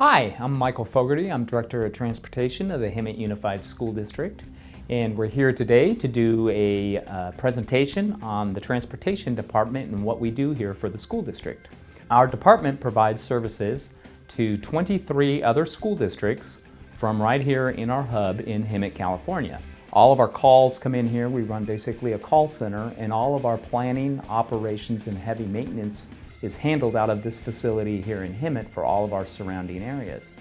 Hi, I'm Michael Fogarty. I'm Director of Transportation of the Hemet Unified School District, and we're here today to do a presentation on the Transportation Department and what we do here for the school district. Our department provides services to 23 other school districts from right here in our hub in Hemet, California. All of our calls come in here. We run basically a call center, and all of our planning, operations, and heavy maintenance is handled out of this facility here in Hemet for all of our surrounding areas.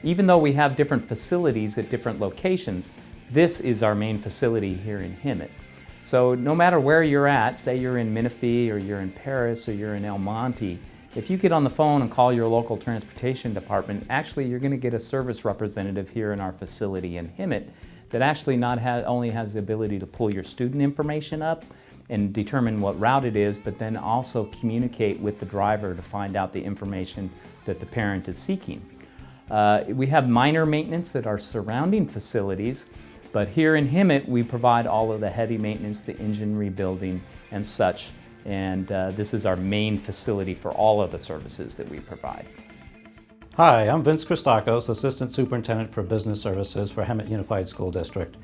Even though we have different facilities at different locations, this is our main facility here in Hemet. So no matter where you're at, say you're in Menifee or you're in Paris or you're in El Monte, if you get on the phone and call your local transportation department, actually you're going to get a service representative here in our facility in Hemet that actually only has the ability to pull your student information up and determine what route it is, but then also communicate with the driver to find out the information that the parent is seeking. We have minor maintenance at our surrounding facilities, but here in Hemet we provide all of the heavy maintenance, the engine rebuilding and such, and this is our main facility for all of the services that we provide. Hi, I'm Vince Christakos, Assistant Superintendent for Business Services for Hemet Unified School District.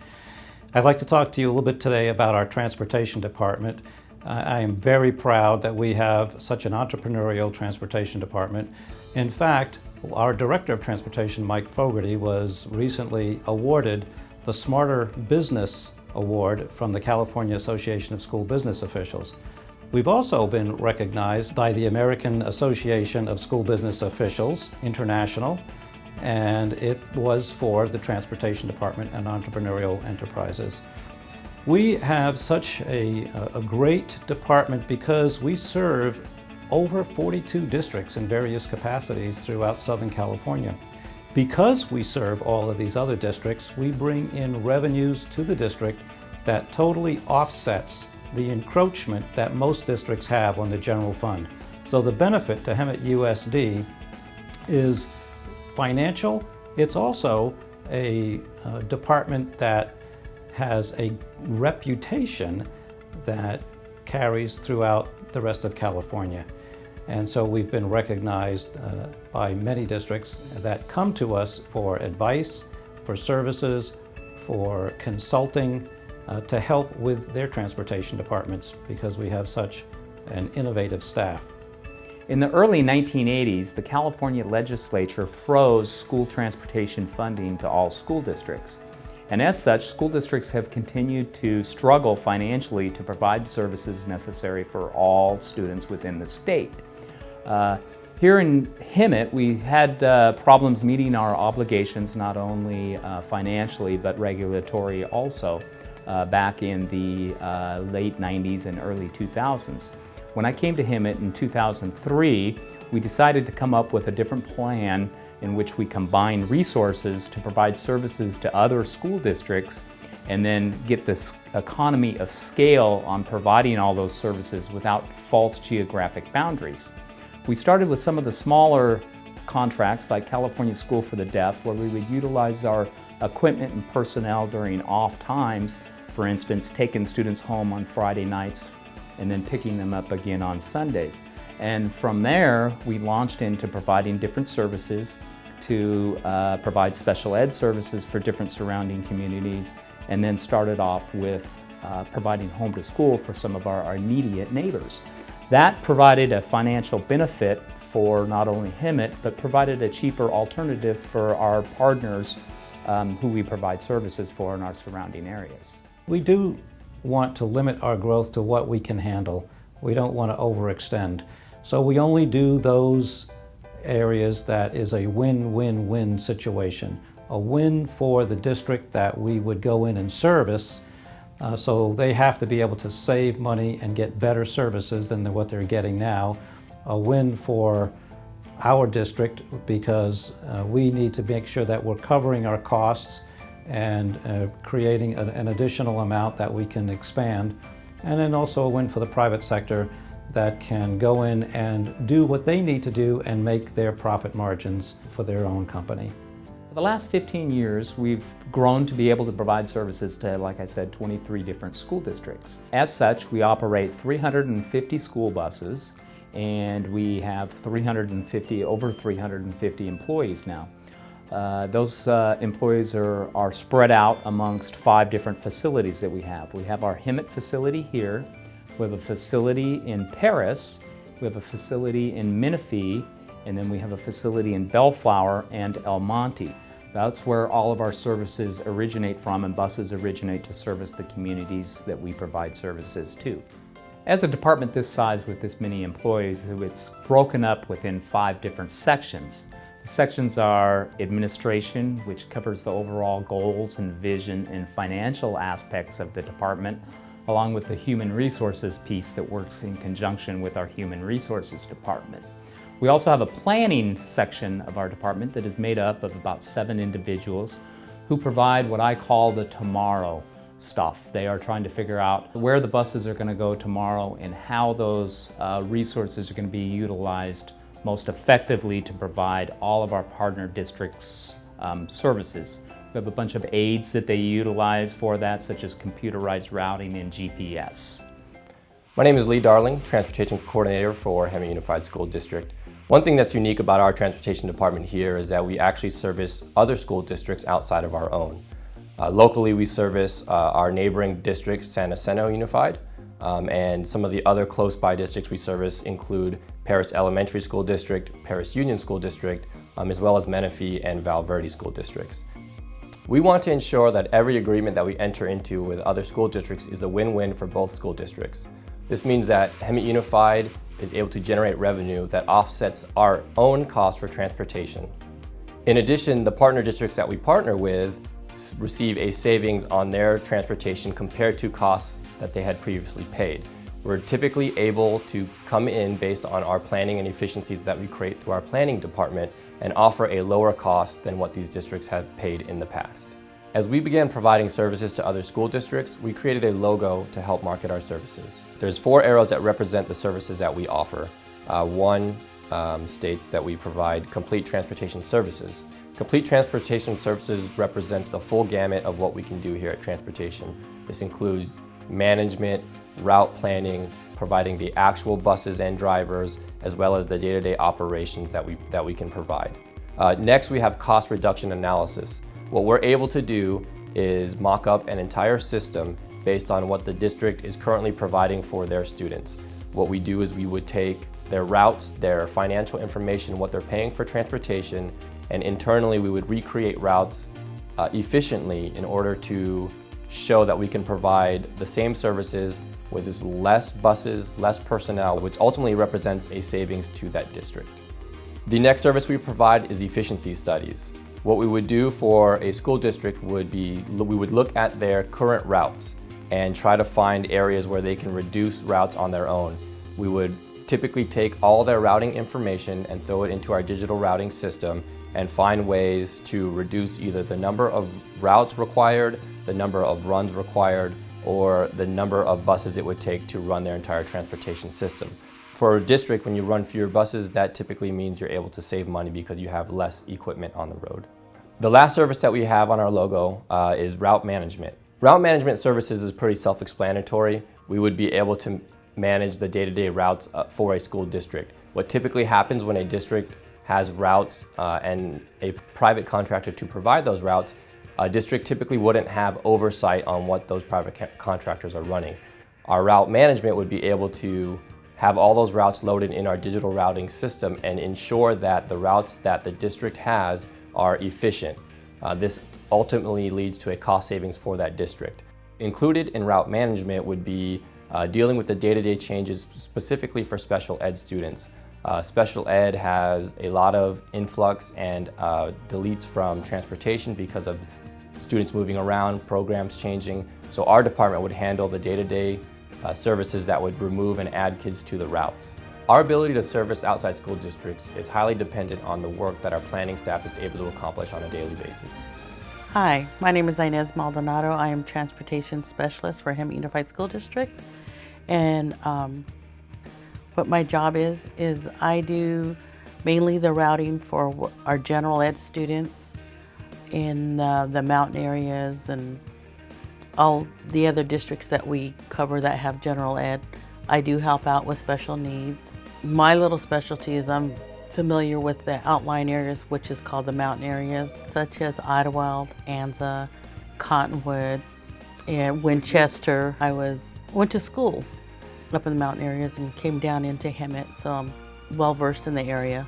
I'd like to talk to you a little bit today about our Transportation Department. I am very proud that we have such an entrepreneurial Transportation Department. In fact, our Director of Transportation, Mike Fogarty, was recently awarded the Smarter Business Award from the California Association of School Business Officials. We've also been recognized by the American Association of School Business Officials International, and it was for the Transportation Department and Entrepreneurial Enterprises. We have such a great department because we serve over 42 districts in various capacities throughout Southern California. Because we serve all of these other districts, we bring in revenues to the district that totally offsets the encroachment that most districts have on the general fund. So the benefit to Hemet USD is financial. It's also a department that has a reputation that carries throughout the rest of California. And so we've been recognized by many districts that come to us for advice, for services, for consulting, to help with their transportation departments because we have such an innovative staff. In the early 1980s, the California legislature froze school transportation funding to all school districts. And as such, school districts have continued to struggle financially to provide services necessary for all students within the state. Here in Hemet, we had problems meeting our obligations, not only financially, but regulatory also, back in the late 90s and early 2000s. When I came to Hemet in 2003, we decided to come up with a different plan in which we combine resources to provide services to other school districts and then get this economy of scale on providing all those services without false geographic boundaries. We started with some of the smaller contracts like California School for the Deaf, where we would utilize our equipment and personnel during off times, for instance, taking students home on Friday nights and then picking them up again on Sundays. And from there, we launched into providing different services to provide special ed services for different surrounding communities, and then started off with providing home to school for some of our immediate neighbors. That provided a financial benefit for not only Hemet, but provided a cheaper alternative for our partners who we provide services for in our surrounding areas. We do want to limit our growth to what we can handle. We don't want to overextend. So we only do those areas that is a win-win-win situation. A win for the district that we would go in and service, so they have to be able to save money and get better services than what they're getting now. A win for our district because we need to make sure that we're covering our costs and creating an additional amount that we can expand. And then also a win for the private sector that can go in and do what they need to do and make their profit margins for their own company. For the last 15 years, we've grown to be able to provide services to, like I said, 23 different school districts. As such, we operate 350 school buses and we have over 350 employees now. Those employees are spread out amongst 5 different facilities that we have. We have our Hemet facility here, we have a facility in Paris, we have a facility in Menifee, and then we have a facility in Bellflower and El Monte. That's where all of our services originate from, and buses originate to service the communities that we provide services to. As a department this size with this many employees, it's broken up within 5 different sections. The sections are administration, which covers the overall goals and vision and financial aspects of the department, along with the human resources piece that works in conjunction with our human resources department. We also have a planning section of our department that is made up of about 7 individuals who provide what I call the tomorrow stuff. They are trying to figure out where the buses are going to go tomorrow and how those resources are going to be utilized most effectively to provide all of our partner districts' services. We have a bunch of aids that they utilize for that, such as computerized routing and GPS. My name is Lee Darling, Transportation Coordinator for Hemet Unified School District. One thing that's unique about our transportation department here is that we actually service other school districts outside of our own. Locally, we service our neighboring district, San Jacinto Unified, and some of the other close by districts we service include Paris Elementary School District, Paris Union School District, as well as Menifee and Val Verde School Districts. We want to ensure that every agreement that we enter into with other school districts is a win-win for both school districts. This means that Hemet Unified is able to generate revenue that offsets our own cost for transportation. In addition, the partner districts that we partner with receive a savings on their transportation compared to costs that they had previously paid. We're typically able to come in based on our planning and efficiencies that we create through our planning department and offer a lower cost than what these districts have paid in the past. As we began providing services to other school districts, we created a logo to help market our services. There's 4 arrows that represent the services that we offer. One states that we provide complete transportation services. Complete transportation services represents the full gamut of what we can do here at Transportation. This includes management, route planning, providing the actual buses and drivers, as well as the day-to-day operations that we can provide. Next, we have cost reduction analysis. What we're able to do is mock up an entire system based on what the district is currently providing for their students. What we do is we would take their routes, their financial information, what they're paying for transportation, and internally we would recreate routes efficiently in order to show that we can provide the same services with less buses, less personnel, which ultimately represents a savings to that district. The next service we provide is efficiency studies. What we would do for a school district would be, we would look at their current routes and try to find areas where they can reduce routes on their own. We would typically take all their routing information and throw it into our digital routing system and find ways to reduce either the number of routes required, the number of runs required, or the number of buses it would take to run their entire transportation system. For a district, when you run fewer buses, that typically means you're able to save money because you have less equipment on the road. The last service that we have on our logo is route management. Route management services is pretty self-explanatory. We would be able to manage the day-to-day routes for a school district. What typically happens when a district has routes and a private contractor to provide those routes, a district typically wouldn't have oversight on what those private contractors are running. Our route management would be able to have all those routes loaded in our digital routing system and ensure that the routes that the district has are efficient. This ultimately leads to a cost savings for that district. Included in route management would be dealing with the day-to-day changes specifically for special ed students. Special ed has a lot of influx and deletes from transportation because of students moving around, programs changing. So our department would handle the day-to-day services that would remove and add kids to the routes. Our ability to service outside school districts is highly dependent on the work that our planning staff is able to accomplish on a daily basis. Hi, my name is Inez Maldonado. I am Transportation Specialist for Hemet Unified School District. And what my job is I do mainly the routing for our general ed students in the mountain areas and all the other districts that we cover that have general ed. I do help out with special needs My little specialty is I'm familiar with the outlying areas, which is called the mountain areas, such as Idlewild, Anza, Cottonwood, and Winchester. I went to school up in the mountain areas and came down into Hemet, so I'm well versed in the area.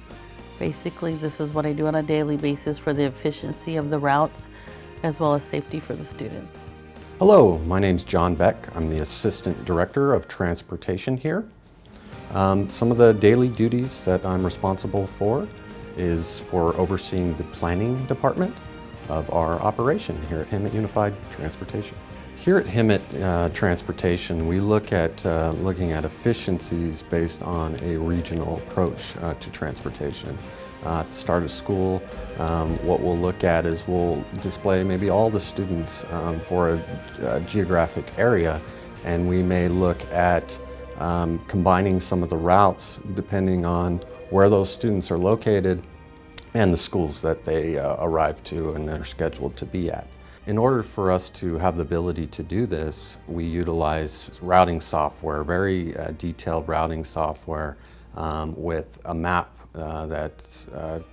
Basically, this is what I do on a daily basis for the efficiency of the routes as well as safety for the students. Hello, my name's John Beck. I'm the Assistant Director of Transportation here. Some of the daily duties that I'm responsible for is for overseeing the planning department of our operation here at Hemet Unified Transportation. Here at Hemet Transportation, we look at looking at efficiencies based on a regional approach to transportation. At the start of school, what we'll look at is we'll display maybe all the students for a geographic area, and we may look at combining some of the routes depending on where those students are located and the schools that they arrive to and they're scheduled to be at. In order for us to have the ability to do this, we utilize routing software, very detailed routing software with a map that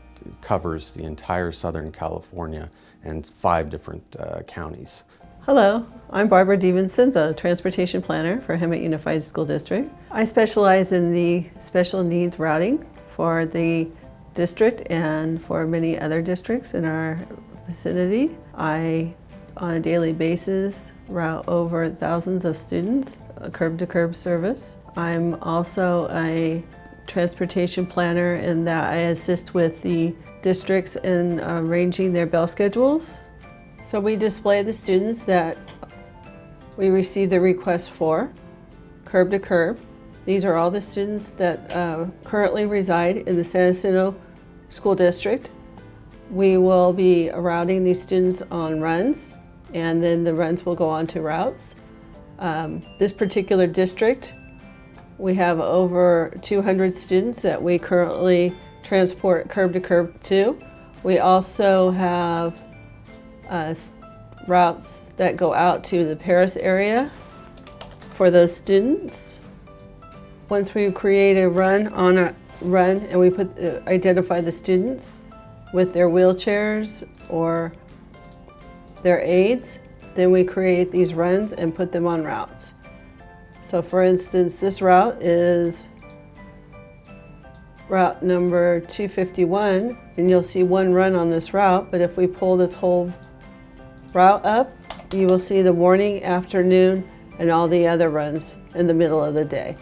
covers the entire Southern California and 5 different counties. Hello, I'm Barbara Stevenson, a transportation planner for Hemet Unified School District. I specialize in the special needs routing for the district and for many other districts in our vicinity. I, on a daily basis, route over thousands of students, a curb-to-curb service. I'm also a transportation planner in that I assist with the districts in arranging their bell schedules. So we display the students that we receive the request for, curb to curb. These are all the students that currently reside in the San Jacinto School District. We will be routing these students on runs, and then the runs will go on to routes. This particular district, we have over 200 students that we currently transport curb to curb to. We also have routes that go out to the Paris area for those students. Once we create a run and we identify the students with their wheelchairs or their aids, then we create these runs and put them on routes. So for instance, this route is route number 251, and you'll see one run on this route, but if we pull this whole route up, you will see the morning, afternoon, and all the other runs in the middle of the day.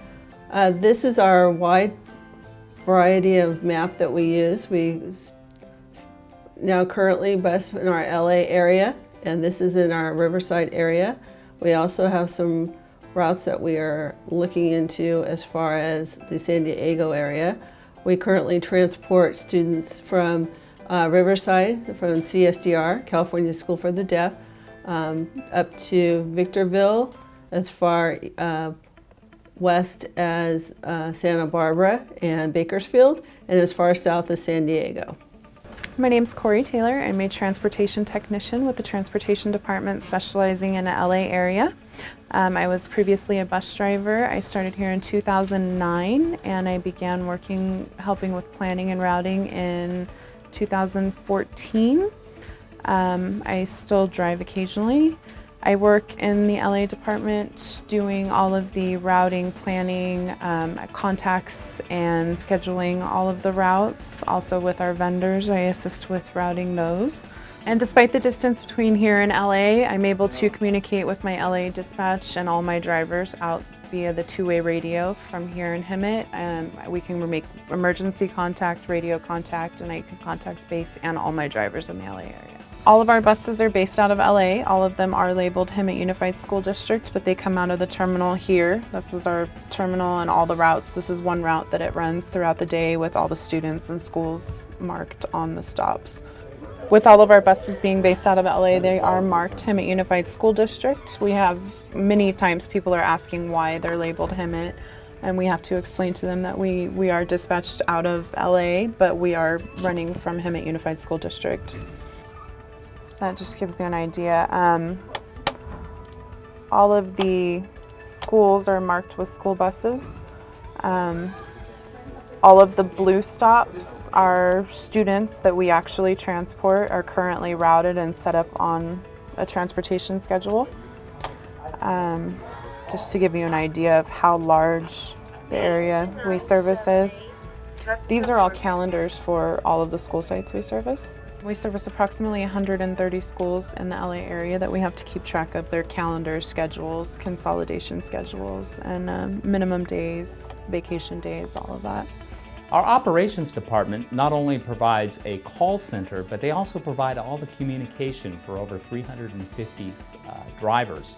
This is our wide variety of map that we use. We now currently bus in our LA area, and this is in our Riverside area. We also have some routes that we are looking into as far as the San Diego area. We currently transport students from Riverside, from CSDR, California School for the Deaf, up to Victorville, as far west as Santa Barbara and Bakersfield, and as far south as San Diego. My name's Corey Taylor. I'm a transportation technician with the Transportation Department specializing in the LA area. I was previously a bus driver. I started here in 2009 and I began helping with planning and routing in 2014. I still drive occasionally. I work in the LA department doing all of the routing, planning, contacts, and scheduling all of the routes. Also with our vendors, I assist with routing those. And despite the distance between here and LA, I'm able to communicate with my LA dispatch and all my drivers out via the two-way radio from here in Hemet. We can make emergency contact, radio contact, and I can contact base and all my drivers in the LA area. All of our buses are based out of LA. All of them are labeled Hemet Unified School District, but they come out of the terminal here. This is our terminal and all the routes. This is one route that it runs throughout the day with all the students and schools marked on the stops. With all of our buses being based out of LA, they are marked Hemet Unified School District. We have many times people are asking why they're labeled Hemet, and we have to explain to them that we are dispatched out of LA, but we are running from Hemet Unified School District. That just gives you an idea. All of the schools are marked with school buses. All of the blue stops are students that we actually transport are currently routed and set up on a transportation schedule. Just to give you an idea of how large the area we service is. These are all calendars for all of the school sites we service. We service approximately 130 schools in the LA area that we have to keep track of their calendar schedules, consolidation schedules, and minimum days, vacation days, all of that. Our operations department not only provides a call center, but they also provide all the communication for over 350 drivers.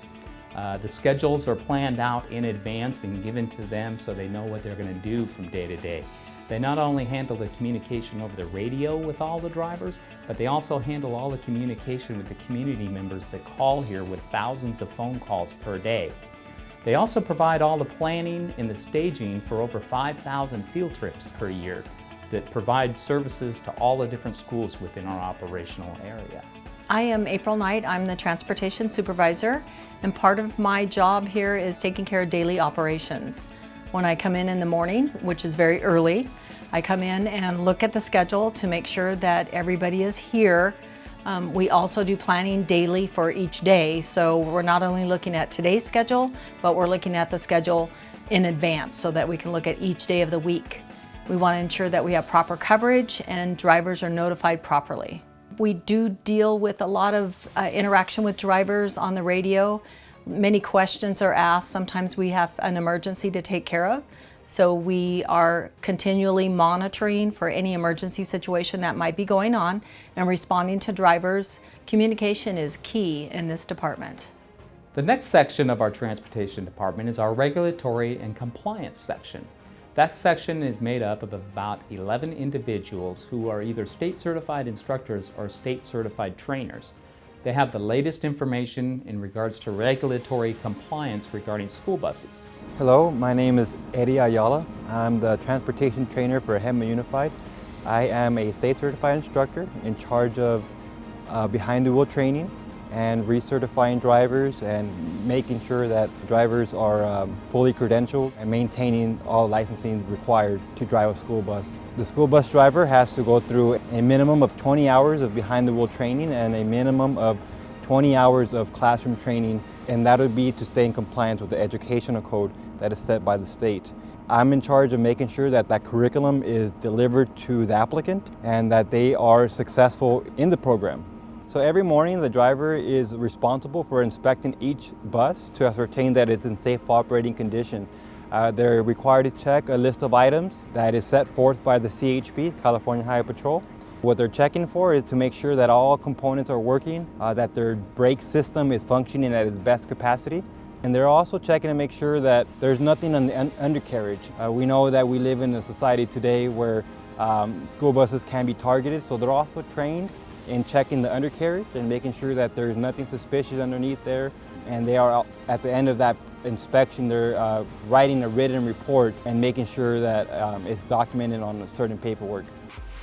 The schedules are planned out in advance and given to them so they know what they're going to do from day to day. They not only handle the communication over the radio with all the drivers, but they also handle all the communication with the community members that call here with thousands of phone calls per day. They also provide all the planning and the staging for over 5,000 field trips per year that provide services to all the different schools within our operational area. I am April Knight. I'm the transportation supervisor, and part of my job here is taking care of daily operations. When I come in the morning, which is very early, I come in and look at the schedule to make sure that everybody is here. We also do planning daily for each day, so we're not only looking at today's schedule, but we're looking at the schedule in advance so that we can look at each day of the week. We want to ensure that we have proper coverage and drivers are notified properly. We do deal with a lot of interaction with drivers on the radio. Many questions are asked. Sometimes we have an emergency to take care of. So we are continually monitoring for any emergency situation that might be going on and responding to drivers. Communication is key in this department. The next section of our transportation department is our regulatory and compliance section. That section is made up of about 11 individuals who are either state certified instructors or state certified trainers. They have the latest information in regards to regulatory compliance regarding school buses. Hello, my name is Eddie Ayala. I'm the transportation trainer for Hemet Unified. I am a state certified instructor in charge of behind the wheel training and recertifying drivers and making sure that drivers are fully credentialed and maintaining all licensing required to drive a school bus. The school bus driver has to go through a minimum of 20 hours of behind the wheel training and a minimum of 20 hours of classroom training, and that would be to stay in compliance with the educational code that is set by the state. I'm in charge of making sure that that curriculum is delivered to the applicant and that they are successful in the program. So every morning the driver is responsible for inspecting each bus to ascertain that it's in safe operating condition. They're required to check a list of items that is set forth by the CHP, California Highway Patrol. What they're checking for is to make sure that all components are working, that their brake system is functioning at its best capacity. And they're also checking to make sure that there's nothing on the undercarriage. We know that we live in a society today where school buses can be targeted, so they're also trained in checking the undercarriage and making sure that there's nothing suspicious underneath there. And they are, at the end of that inspection, they're writing a written report and making sure that it's documented on a certain paperwork.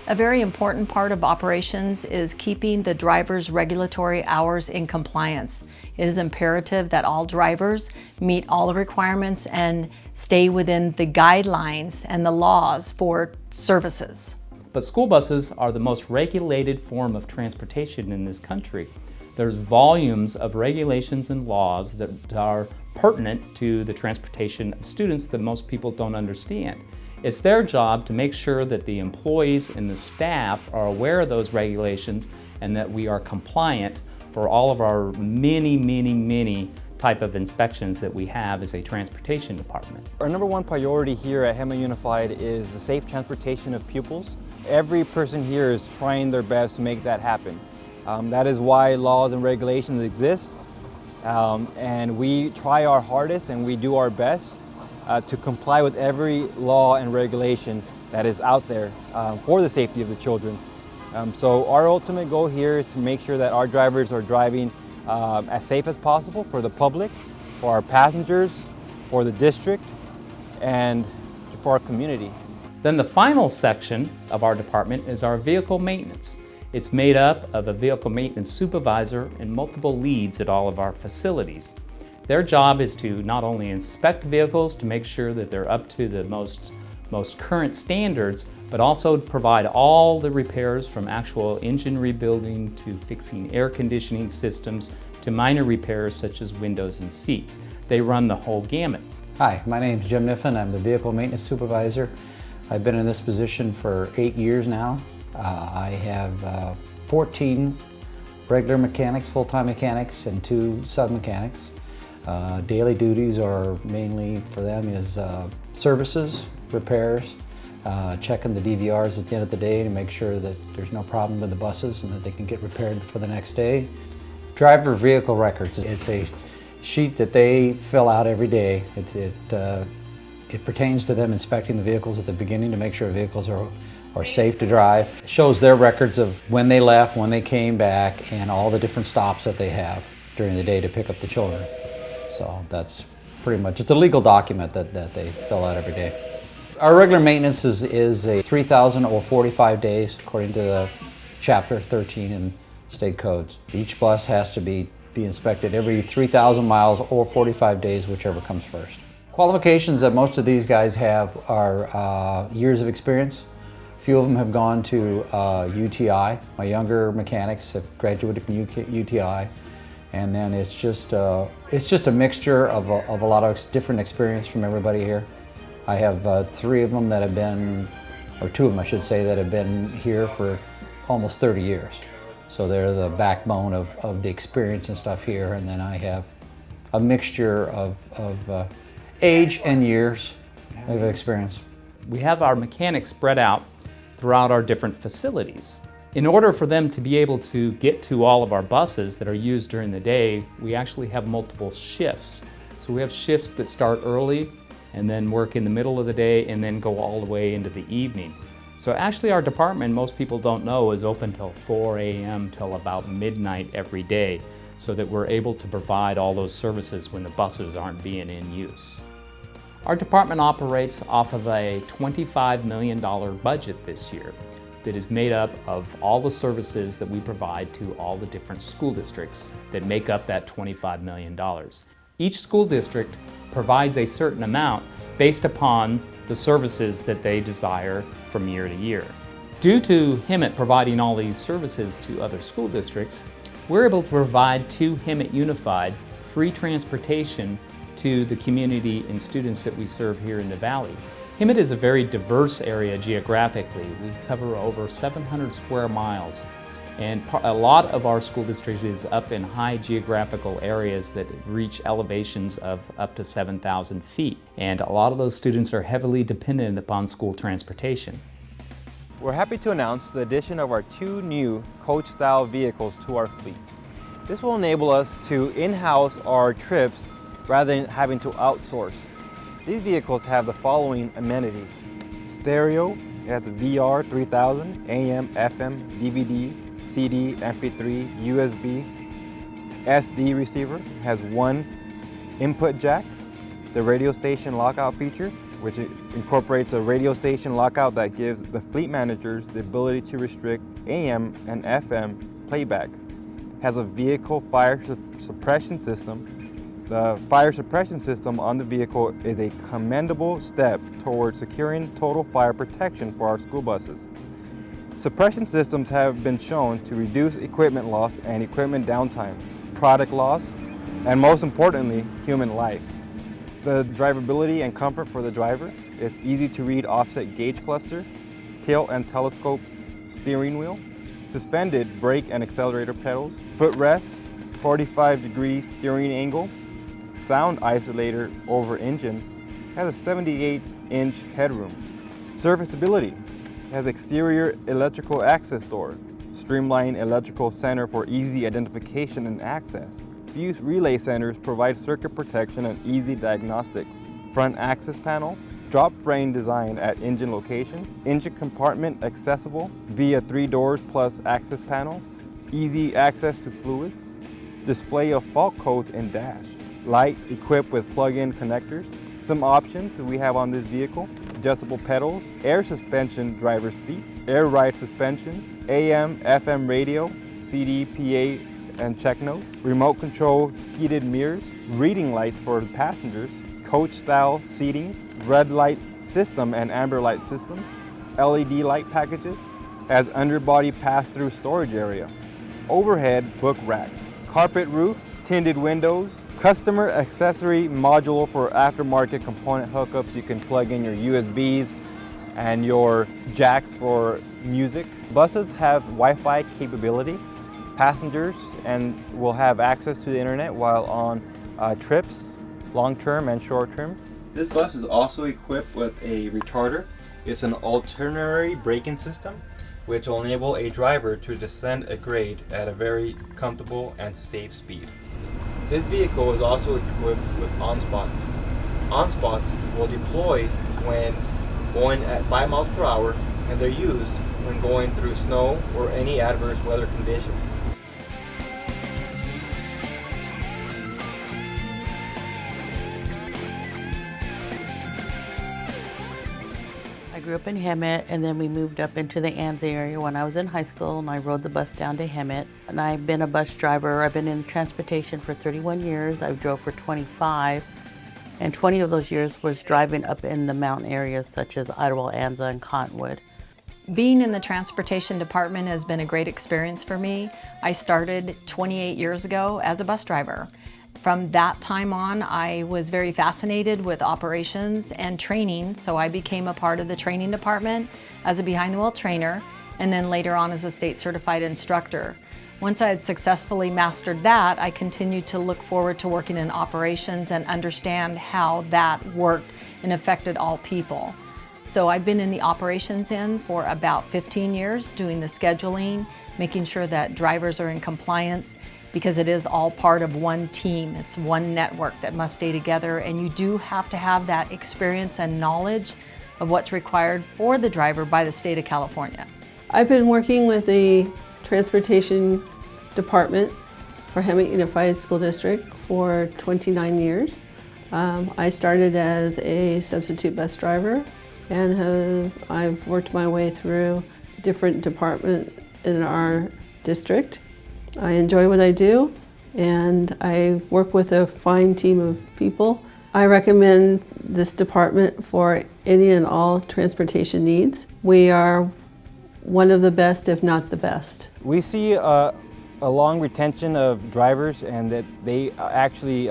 A very important part of operations is keeping the driver's regulatory hours in compliance. It is imperative that all drivers meet all the requirements and stay within the guidelines and the laws for services. But school buses are the most regulated form of transportation in this country. There's volumes of regulations and laws that are pertinent to the transportation of students that most people don't understand. It's their job to make sure that the employees and the staff are aware of those regulations and that we are compliant for all of our many type of inspections that we have as a transportation department. Our number one priority here at Hemet Unified is the safe transportation of pupils. Every person here is trying their best to make that happen. That is why laws and regulations exist, and we try our hardest and we do our best to comply with every law and regulation that is out there for the safety of the children. So our ultimate goal here is to make sure that our drivers are driving as safe as possible for the public, for our passengers, for the district, and for our community. Then the final section of our department is our vehicle maintenance. It's made up of a vehicle maintenance supervisor and multiple leads at all of our facilities. Their job is to not only inspect vehicles to make sure that they're up to the most most current standards, but also provide all the repairs from actual engine rebuilding to fixing air conditioning systems to minor repairs such as windows and seats. They run the whole gamut. Hi, my name is Jim Niffen. I'm the Vehicle Maintenance Supervisor. I've been in this position for 8 years now. I have 14 regular mechanics, full-time mechanics, and 2 sub-mechanics. Daily duties are mainly for them is services, repairs, checking the DVRs at the end of the day to make sure that there's no problem with the buses and that they can get repaired for the next day. Driver vehicle records, it's a sheet that they fill out every day. It pertains to them inspecting the vehicles at the beginning to make sure vehicles are safe to drive. It shows their records of when they left, when they came back, and all the different stops that they have during the day to pick up the children. So that's pretty much, it's a legal document that they fill out every day. Our regular maintenance is a 3,000 or 45 days according to the Chapter 13 in state codes. Each bus has to be inspected every 3,000 miles or 45 days, whichever comes first. Qualifications that most of these guys have are years of experience. A few of them have gone to UTI. My younger mechanics have graduated from UTI. And then it's just a mixture of a lot of different experience from everybody here. I have 3 of them that have been, or 2 of them I should say, that have been here for almost 30 years. So they're the backbone of the experience and stuff here. And then I have a mixture of age and years of experience. We have our mechanics spread out throughout our different facilities. In order for them to be able to get to all of our buses that are used during the day, we actually have multiple shifts. So we have shifts that start early and then work in the middle of the day and then go all the way into the evening. So actually our department, most people don't know, is open till 4 a.m. till about midnight every day, so that we're able to provide all those services when the buses aren't being in use. Our department operates off of a $25 million budget this year that is made up of all the services that we provide to all the different school districts that make up that $25 million. Each school district provides a certain amount based upon the services that they desire from year to year. Due to Hemet providing all these services to other school districts, we're able to provide to Hemet Unified free transportation to the community and students that we serve here in the Valley. Hemet is a very diverse area geographically. We cover over 700 square miles, and a lot of our school district is up in high geographical areas that reach elevations of up to 7,000 feet. And a lot of those students are heavily dependent upon school transportation. We're happy to announce the addition of our 2 new coach-style vehicles to our fleet. This will enable us to in-house our trips rather than having to outsource. These vehicles have the following amenities: stereo, it has a VR 3000, AM, FM, DVD, CD, MP3, USB, SD receiver, has 1 input jack, the radio station lockout feature, which incorporates a radio station lockout that gives the fleet managers the ability to restrict AM and FM playback, has a vehicle fire suppression system. The fire suppression system on the vehicle is a commendable step towards securing total fire protection for our school buses. Suppression systems have been shown to reduce equipment loss and equipment downtime, product loss, and most importantly, human life. The drivability and comfort for the driver is easy to read offset gauge cluster, tilt and telescope steering wheel, suspended brake and accelerator pedals, footrest, 45-degree steering angle, sound isolator over engine, has a 78-inch headroom. Serviceability, has exterior electrical access door, streamlined electrical center for easy identification and access. Fuse relay centers provide circuit protection and easy diagnostics. Front access panel, drop frame design at engine location, engine compartment accessible via 3 doors plus access panel, easy access to fluids, display of fault codes in dash, light equipped with plug-in connectors. Some options we have on this vehicle: adjustable pedals, air suspension driver's seat, air ride suspension, AM, FM radio, CD, PA, and check notes, remote control heated mirrors, reading lights for the passengers, coach style seating, red light system and amber light system, LED light packages, as underbody pass-through storage area, overhead book racks, carpet roof, tinted windows, customer accessory module for aftermarket component hookups. You can plug in your USBs and your jacks for music. Buses have Wi-Fi capability. Passengers will have access to the internet while on trips, long-term and short-term. This bus is also equipped with a retarder. It's an alternary braking system, which will enable a driver to descend a grade at a very comfortable and safe speed. This vehicle is also equipped with OnSpots. OnSpots will deploy when going at 5 miles per hour, and they're used when going through snow or any adverse weather conditions. I grew up in Hemet, and then we moved up into the Anza area when I was in high school, and I rode the bus down to Hemet. And I've been a bus driver. I've been in transportation for 31 years. I drove for 25, and 20 of those years was driving up in the mountain areas such as Idlewild, Anza, and Cottonwood. Being in the transportation department has been a great experience for me. I started 28 years ago as a bus driver. From that time on, I was very fascinated with operations and training, so I became a part of the training department as a behind-the-wheel trainer, and then later on as a state certified instructor. Once I had successfully mastered that, I continued to look forward to working in operations and understand how that worked and affected all people. So I've been in the operations end for about 15 years, doing the scheduling, making sure that drivers are in compliance, because it is all part of one team. It's one network that must stay together, and you do have to have that experience and knowledge of what's required for the driver by the state of California. I've been working with the Transportation Department for Hemet Unified School District for 29 years. I started as a substitute bus driver, and I've worked my way through different departments in our district. I enjoy what I do, and I work with a fine team of people. I recommend this department for any and all transportation needs. We are one of the best, if not the best. We see a long retention of drivers, and that they actually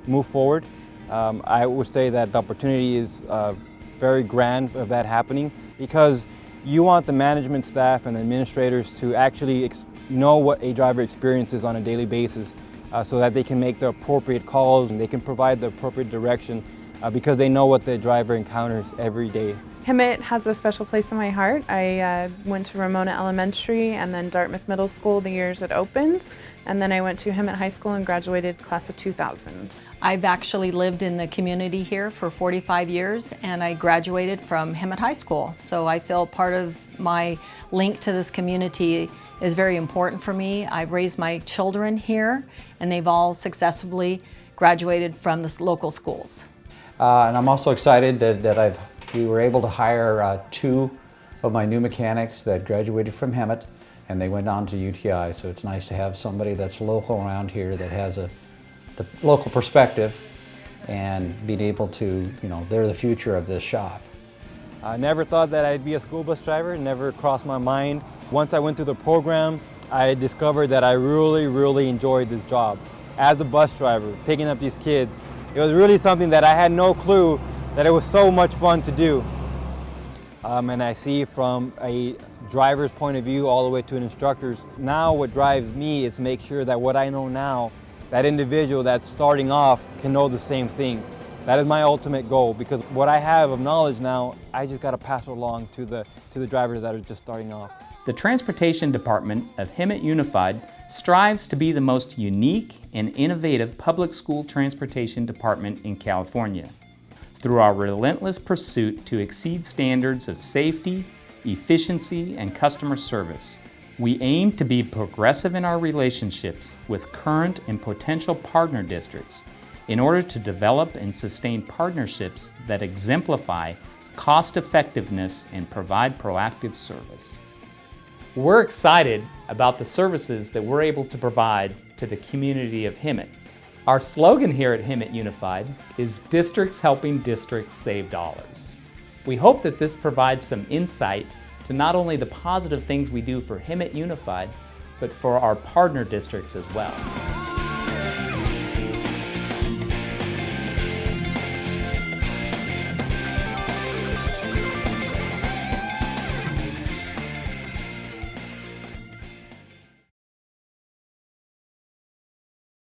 move forward. I would say that the opportunity is very grand of that happening, because you want the management staff and administrators to actually know what a driver experiences on a daily basis, so that they can make the appropriate calls and they can provide the appropriate direction because they know what the driver encounters every day. Hemet has a special place in my heart. I went to Ramona Elementary and then Dartmouth Middle School the years it opened, and then I went to Hemet High School and graduated class of 2000. I've actually lived in the community here for 45 years, and I graduated from Hemet High School. So I feel part of my link to this community is very important for me. I've raised my children here, and they've all successfully graduated from the local schools. And I'm also excited that we were able to hire 2 of my new mechanics that graduated from Hemet, and they went on to UTI. So it's nice to have somebody that's local around here that has the local perspective and being able to, they're the future of this shop. I never thought that I'd be a school bus driver, never crossed my mind. Once I went through the program, I discovered that I really, really enjoyed this job. As a bus driver, picking up these kids, it was really something that I had no clue that it was so much fun to do. And I see from a driver's point of view all the way to an instructor's. Now what drives me is to make sure that what I know now, that individual that's starting off can know the same thing. That is my ultimate goal, because what I have of knowledge now, I just got to pass it along to the drivers that are just starting off. The Transportation Department of Hemet Unified strives to be the most unique and innovative public school transportation department in California. Through our relentless pursuit to exceed standards of safety, efficiency, and customer service, we aim to be progressive in our relationships with current and potential partner districts in order to develop and sustain partnerships that exemplify cost effectiveness and provide proactive service. We're excited about the services that we're able to provide to the community of Hemet. Our slogan here at Hemet Unified is Districts Helping Districts Save Dollars. We hope that this provides some insight to not only the positive things we do for Hemet Unified, but for our partner districts as well.